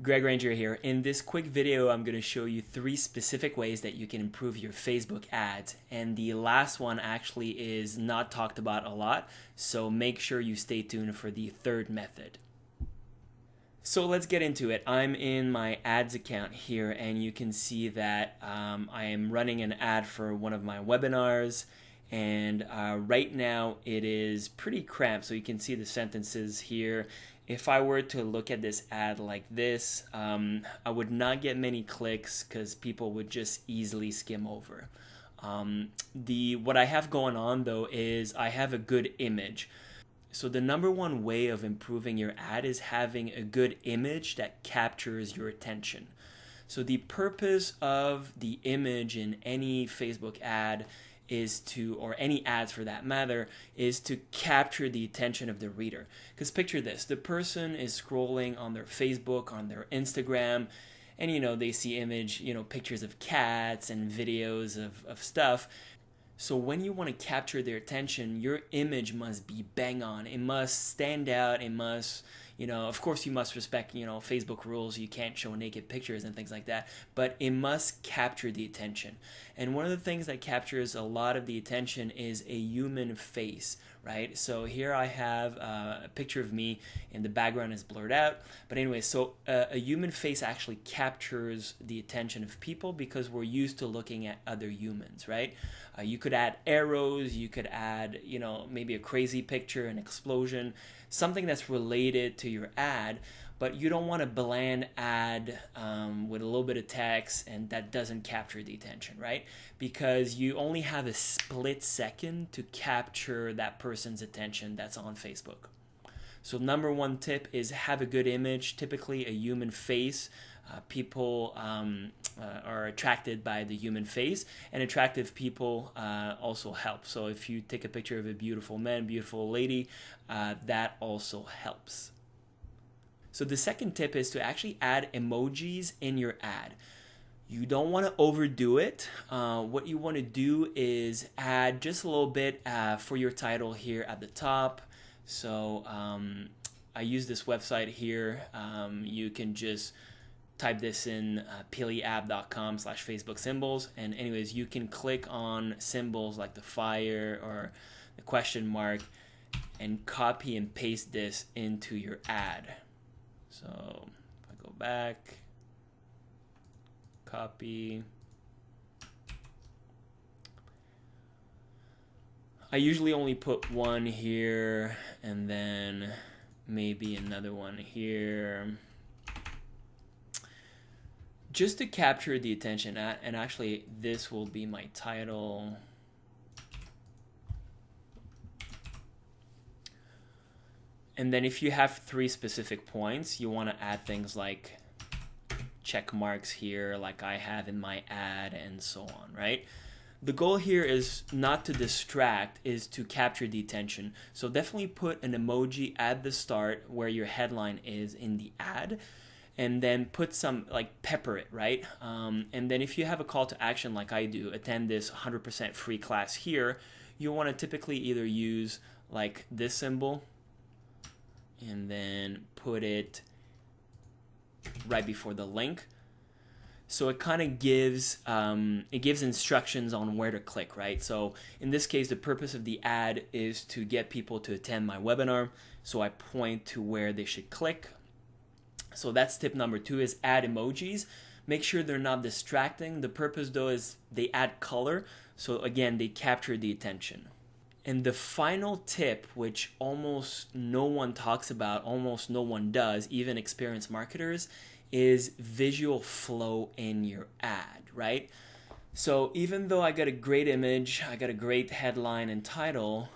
Greg Ranger here. In this quick video, I'm going to show you 3 specific ways that you can improve your Facebook ads. And the last one actually is not talked about a lot, so make sure you stay tuned for the third method. So let's get into it. I'm in my ads account here, and you can see that I am running an ad for one of my webinars. And right now it is pretty cramped, so you can see the sentences here. If I were to look at this ad like this, I would not get many clicks because people would just easily skim over. What I have going on though is I have a good image. So the number one way of improving your ad is having a good image that captures your attention. So the purpose of the image in any Facebook ad is to, or any ads for that matter, is to capture the attention of the reader. Because picture this, the person is scrolling on their Facebook, on their Instagram, and they see pictures of cats and videos of stuff. So when you want to capture their attention, your image must be bang on. It must stand out. It must, of course you must respect, Facebook rules. You can't show naked pictures and things like that, but it must capture the attention. And one of the things that captures a lot of the attention is a human face, right? So here I have a picture of me and the background is blurred out. But anyway, so a human face actually captures the attention of people because we're used to looking at other humans, right? You could add arrows, you could add, maybe a crazy picture, an explosion, something that's related to your ad, but you don't want a bland ad with a little bit of text and that doesn't capture the attention, right? Because you only have a split second to capture that person's attention that's on Facebook. So number one tip is have a good image, typically a human face. People are attracted by the human face, and attractive people also help. So if you take a picture of a beautiful man, beautiful lady, that also helps. So the second tip is to actually add emojis in your ad. You don't want to overdo it. What you want to do is add just a little bit for your title here at the top. So I use this website here. You can just type this in piliapp.com/Facebook symbols, and anyways, you can click on symbols like the fire or the question mark and copy and paste this into your ad. So if I go back, copy, I usually only put one here and then maybe another one here, just to capture the attention. And actually this will be my title. And then if you have 3 specific points, you want to add things like check marks here like I have in my ad and so on, right? The goal here is not to distract, is to capture the attention. So definitely put an emoji at the start where your headline is in the ad, and then put some, like, pepper it, right? And then if you have a call to action like I do, attend this 100% free class here, you want to typically either use like this symbol and then put it right before the link. So it kind of gives instructions on where to click, right? So in this case, the purpose of the ad is to get people to attend my webinar. So I point to where they should click. So that's tip number 2, is add emojis. Make sure they're not distracting. The purpose though is they add color. So again, they capture the attention. And the final tip, which almost no one talks about, almost no one does, even experienced marketers, is visual flow in your ad, right? So even though I got a great image, I got a great headline and title,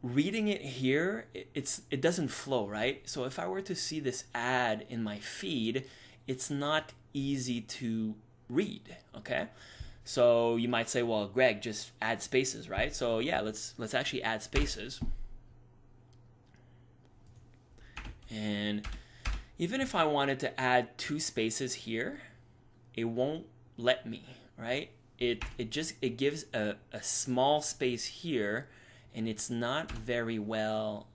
reading it here, it doesn't flow, right? So if I were to see this ad in my feed, it's not easy to read, okay? So you might say, well, Greg, just add spaces, right? So yeah, let's actually add spaces. And even if I wanted to add 2 spaces here, it won't let me, right? It gives a small space here, and it's not very well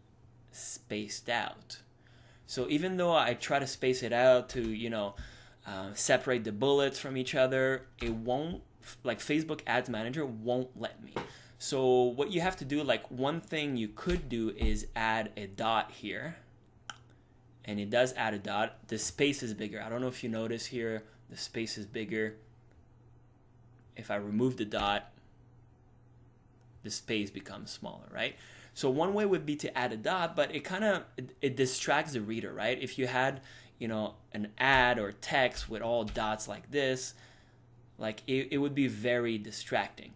spaced out. So even though I try to space it out to, separate the bullets from each other, it won't, like Facebook Ads Manager won't let me. So what you have to do, like one thing you could do is add a dot here. And it does add a dot. The space is bigger. I don't know if you notice here, the space is bigger. If I remove the dot, the space becomes smaller, right? So one way would be to add a dot, but it distracts the reader, right? If you had, an ad or text with all dots like this, like it would be very distracting.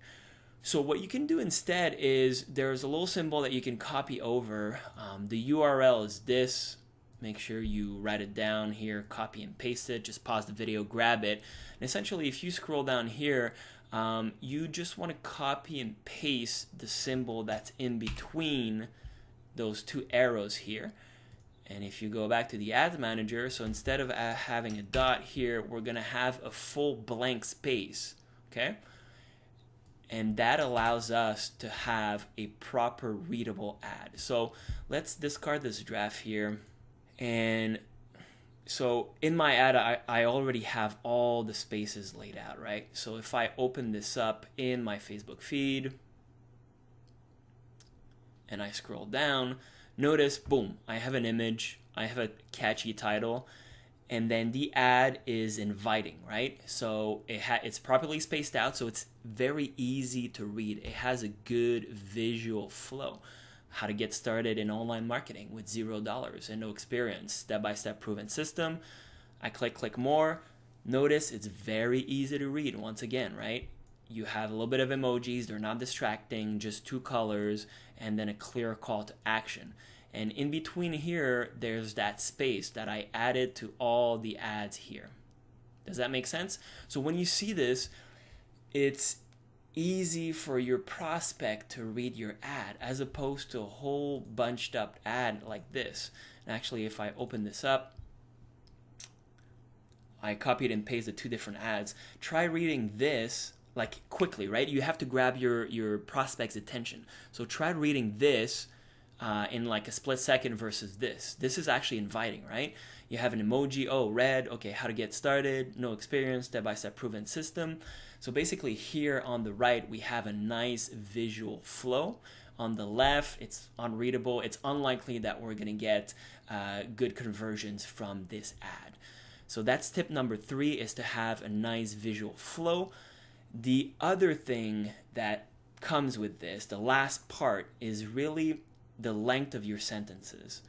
So what you can do instead is there's a little symbol that you can copy over. The URL is this. Make sure you write it down here, copy and paste it, just pause the video, grab it. And essentially, if you scroll down here, you just want to copy and paste the symbol that's in between those two arrows here. And if you go back to the Ads Manager, so instead of having a dot here, we're going to have a full blank space, okay? And that allows us to have a proper readable ad. So let's discard this draft here. And so in my ad, I already have all the spaces laid out, right? So if I open this up in my Facebook feed and I scroll down, notice, boom, I have an image, I have a catchy title, and then the ad is inviting, right? So it's properly spaced out, so it's very easy to read. It has a good visual flow. How to get started in online marketing with $0 and no experience, step-by-step proven system. I click more. Notice it's very easy to read once again, right? You have a little bit of emojis, they're not distracting, just two colors, and then a clear call to action. And in between here, there's that space that I added to all the ads here. Does that make sense? So when you see this, it's easy for your prospect to read your ad as opposed to a whole bunched up ad like this. And actually, if I open this up, I copied and pasted two different ads. Try reading this like quickly, right? You have to grab your prospect's attention. So try reading this in like a split second versus this. This is actually inviting, right? You have an emoji, oh, red, okay, how to get started, no experience, step-by-step proven system. So basically here on the right, we have a nice visual flow. On the left, it's unreadable. It's unlikely that we're gonna get good conversions from this ad. So that's tip number 3, is to have a nice visual flow. The other thing that comes with this, the last part, is really the length of your sentences.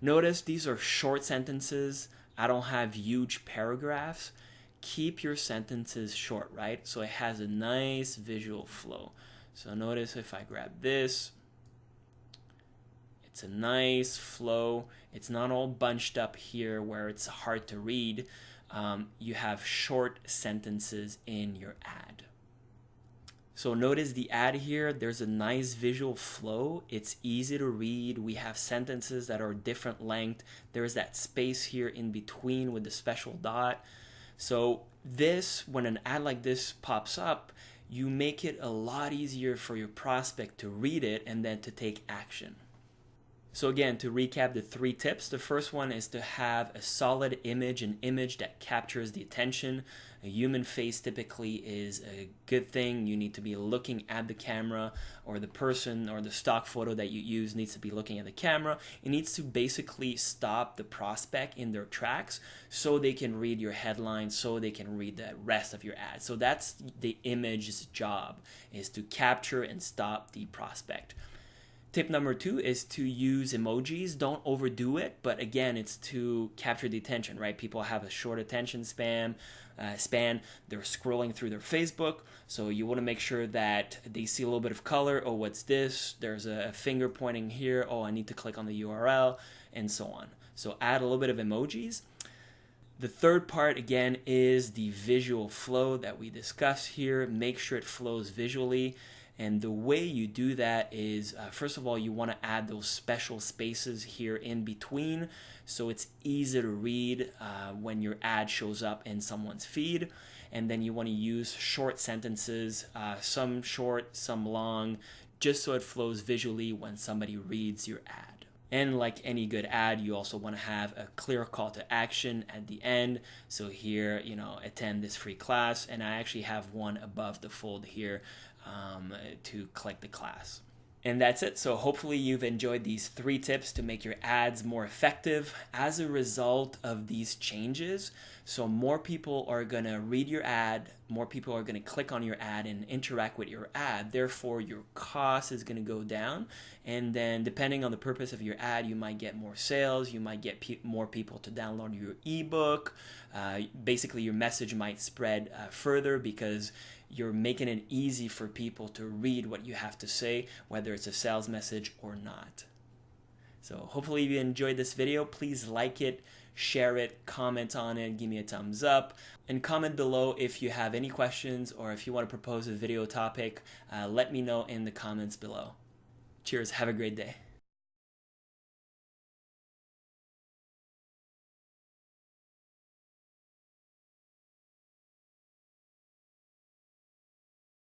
Notice these are short sentences. I don't have huge paragraphs. Keep your sentences short, right? So it has a nice visual flow. So notice if I grab this, it's a nice flow. It's not all bunched up here where it's hard to read. You have short sentences in your ad. So notice the ad here, there's a nice visual flow. It's easy to read. We have sentences that are different length. There's that space here in between with the special dot. So this, when an ad like this pops up, you make it a lot easier for your prospect to read it and then to take action. So again, to recap the 3 tips, the first one is to have a solid image, an image that captures the attention. A human face typically is a good thing. You need to be looking at the camera, or the person or the stock photo that you use needs to be looking at the camera. It needs to basically stop the prospect in their tracks so they can read your headline, so they can read the rest of your ad. So that's the image's job, is to capture and stop the prospect. Tip number 2 is to use emojis. Don't overdo it, but again, it's to capture the attention, right? People have a short attention span. They're scrolling through their Facebook, so you want to make sure that they see a little bit of color. Oh, what's this? There's a finger pointing here. Oh, I need to click on the URL, and so on. So add a little bit of emojis. The third part, again, is the visual flow that we discussed here. Make sure it flows visually. And the way you do that is, first of all, you want to add those special spaces here in between so it's easy to read when your ad shows up in someone's feed. And then you want to use short sentences, some short, some long, just so it flows visually when somebody reads your ad. And like any good ad, you also want to have a clear call to action at the end. So here, attend this free class, and I actually have one above the fold here to click the class. And that's it. So hopefully you've enjoyed these 3 tips to make your ads more effective as a result of these changes. So more people are going to read your ad, more people are going to click on your ad and interact with your ad. Therefore, your cost is going to go down. And then depending on the purpose of your ad, you might get more sales, you might get more people to download your ebook. Basically, your message might spread further because you're making it easy for people to read what you have to say, whether it's a sales message or not. So hopefully you enjoyed this video. Please like it, share it, comment on it, give me a thumbs up, and comment below if you have any questions or if you want to propose a video topic. Let me know in the comments below. Cheers, have a great day.